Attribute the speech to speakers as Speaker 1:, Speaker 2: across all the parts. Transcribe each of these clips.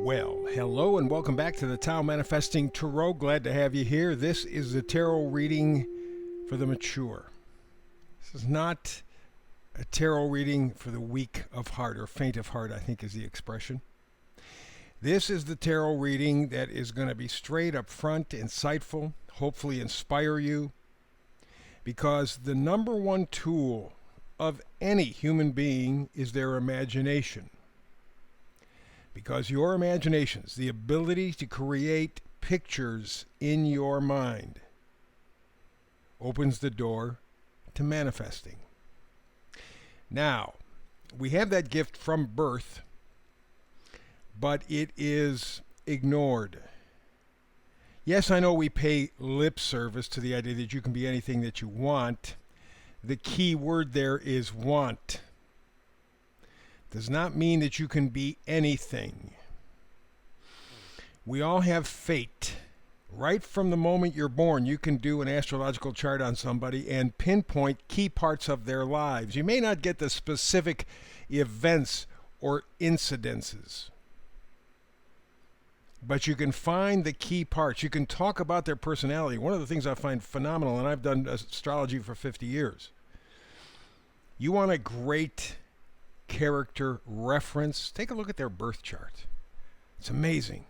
Speaker 1: Well, hello and welcome back to the Tao Manifesting Tarot. Glad to have you here. This is the tarot reading for the mature. This is not a tarot reading for the weak of heart, or faint of heart, I think is the expression. This is the tarot reading that is going to be straight up front, insightful, hopefully inspire you, because the number one tool of any human being is their imagination. Because your imaginations, the ability to create pictures in your mind, opens the door to manifesting. Now, we have that gift from birth, but it is ignored. Yes, I know we pay lip service to the idea that you can be anything that you want. The key word there is want. Does not mean that you can be anything. We all have fate. Right from the moment you're born, you can do an astrological chart on somebody and pinpoint key parts of their lives. You may not get the specific events or incidences, but you can find the key parts. You can talk about their personality. One of the things I find phenomenal, and I've done astrology for 50 years, you want a great character reference, take a look at their birth chart. It's amazing.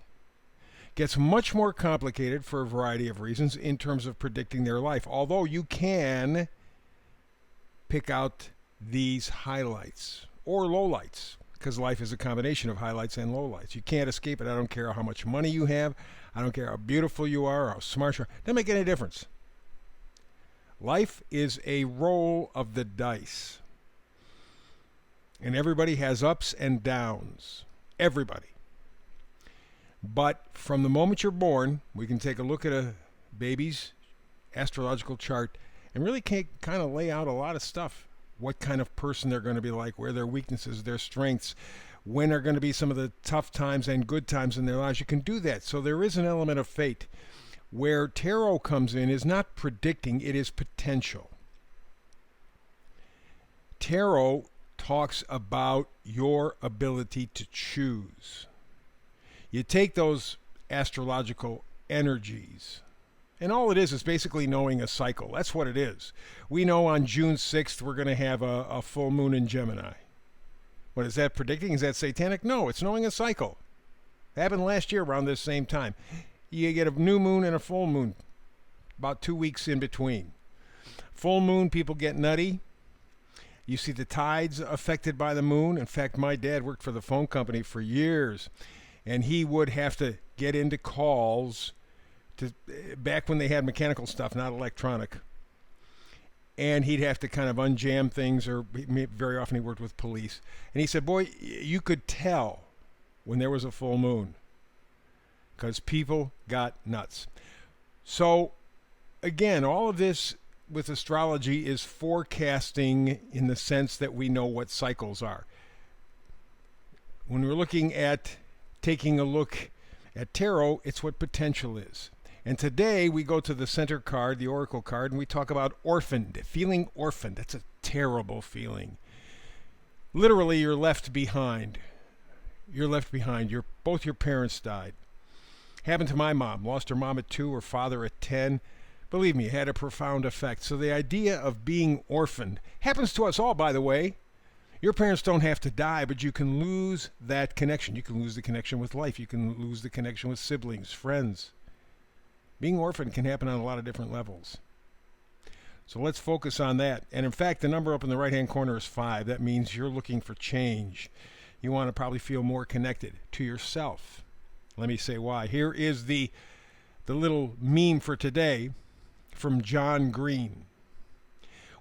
Speaker 1: Gets much more complicated for a variety of reasons in terms of predicting their life, although you can pick out these highlights or lowlights, because life is a combination of highlights and lowlights. You can't escape it. I don't care how much money you have. I don't care how beautiful you are, how smart you are. Doesn't make any difference. Life is a roll of the dice. And everybody has ups and downs. Everybody. But from the moment you're born, we can take a look at a baby's astrological chart and really kind of lay out a lot of stuff. What kind of person they're going to be like, where their weaknesses, their strengths, when are going to be some of the tough times and good times in their lives. You can do that. So there is an element of fate. Where tarot comes in is not predicting, it is potential. Tarot talks about your ability to choose. You take those astrological energies, and all it is basically knowing a cycle. That's what it is. We know on June 6th we're going to have a full moon in Gemini. What is that predicting? Is that satanic? No, it's knowing a cycle. It happened last year around this same time. You get a new moon and a full moon, about 2 weeks in between. Full moon, people get nutty. You see the tides affected by the moon. In fact, my dad worked for the phone company for years, and he would have to get into calls back when they had mechanical stuff, not electronic. And he'd have to kind of unjam things, or very often he worked with police. And he said, boy, you could tell when there was a full moon because people got nuts. So, again, all of this with astrology is forecasting in the sense that we know what cycles are. When we're looking at taking a look at tarot, it's what potential is. And today we go to the center card, the oracle card, and we talk about orphaned, feeling orphaned. That's a terrible feeling. Literally, you're left behind. You're left behind. Both your parents died. Happened to my mom. Lost her mom at 2, her father at 10. Believe me, it had a profound effect. So the idea of being orphaned happens to us all, by the way. Your parents don't have to die, but you can lose that connection. You can lose the connection with life. You can lose the connection with siblings, friends. Being orphaned can happen on a lot of different levels. So let's focus on that. And in fact, the number up in the right-hand corner is 5. That means you're looking for change. You want to probably feel more connected to yourself. Let me say why. Here is the little meme for today from John Green.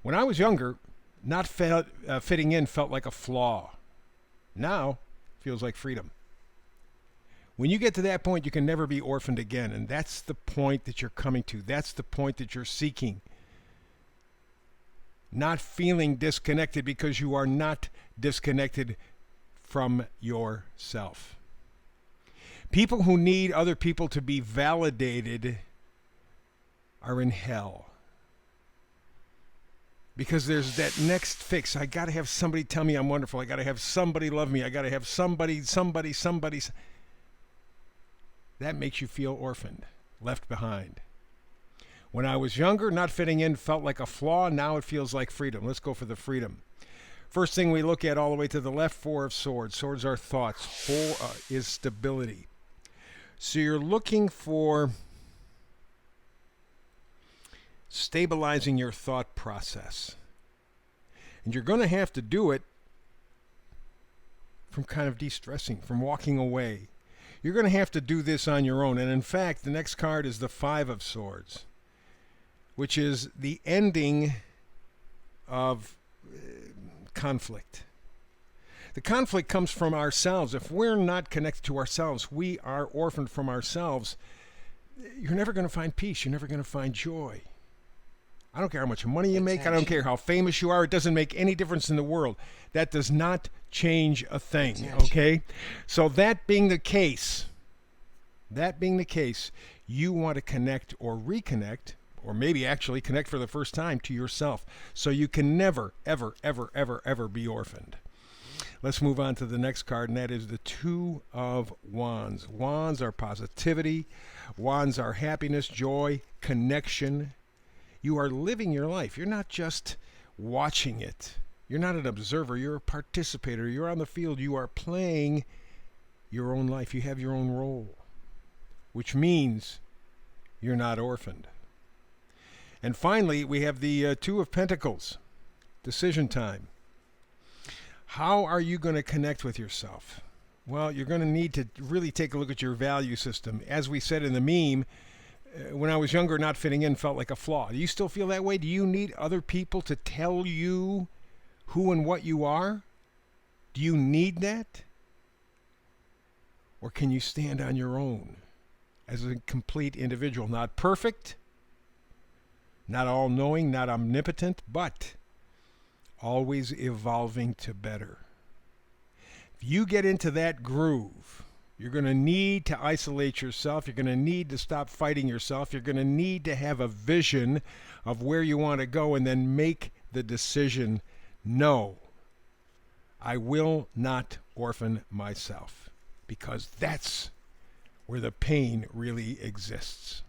Speaker 1: When I was younger, not fitting in felt like a flaw. Now, feels like freedom. When you get to that point, you can never be orphaned again. And that's the point that you're coming to. That's the point that you're seeking. Not feeling disconnected because you are not disconnected from yourself. People who need other people to be validated are in hell. Because there's that next fix. I got to have somebody tell me I'm wonderful. I got to have somebody love me. I got to have somebody. that makes you feel orphaned, left behind. When I was younger, not fitting in felt like a flaw. Now it feels like freedom. Let's go for the freedom. First thing we look at all the way to the left, Four of Swords. Swords are thoughts. Four is stability. So you're looking for stabilizing your thought process. And you're going to have to do it from kind of de-stressing, from walking away. You're going to have to do this on your own. And in fact, the next card is the Five of Swords, which is the ending of conflict. The conflict comes from ourselves. If we're not connected to ourselves, we are orphaned from ourselves. You're never going to find peace. You're never going to find joy. I don't care how much money you make. I don't care how famous you are. It doesn't make any difference in the world. That does not change a thing, okay? So that being the case, you want to connect or reconnect, or maybe actually connect for the first time to yourself, so you can never, ever, ever, ever, ever be orphaned. Let's move on to the next card, and that is the Two of Wands. Wands are positivity. Wands are happiness, joy, connection. You are living your life. You're not just watching it. You're not an observer. You're a participator. You're on the field. You are playing your own life. You have your own role, which means you're not orphaned. And finally, we have the Two of Pentacles, decision time. How are you going to connect with yourself? Well, you're going to need to really take a look at your value system. As we said in the meme, when I was younger, not fitting in felt like a flaw. Do you still feel that way? Do you need other people to tell you who and what you are? Do you need that? Or can you stand on your own as a complete individual? Not perfect, not all-knowing, not omnipotent, but always evolving to better. If you get into that groove, you're going to need to isolate yourself. You're going to need to stop fighting yourself. You're going to need to have a vision of where you want to go and then make the decision, no, I will not orphan myself, because that's where the pain really exists.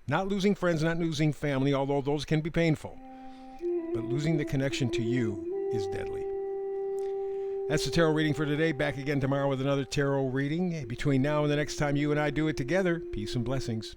Speaker 1: Not losing friends, not losing family, although those can be painful. But losing the connection to you is deadly. That's the tarot reading for today. Back again tomorrow with another tarot reading. Between now and the next time you and I do it together, peace and blessings.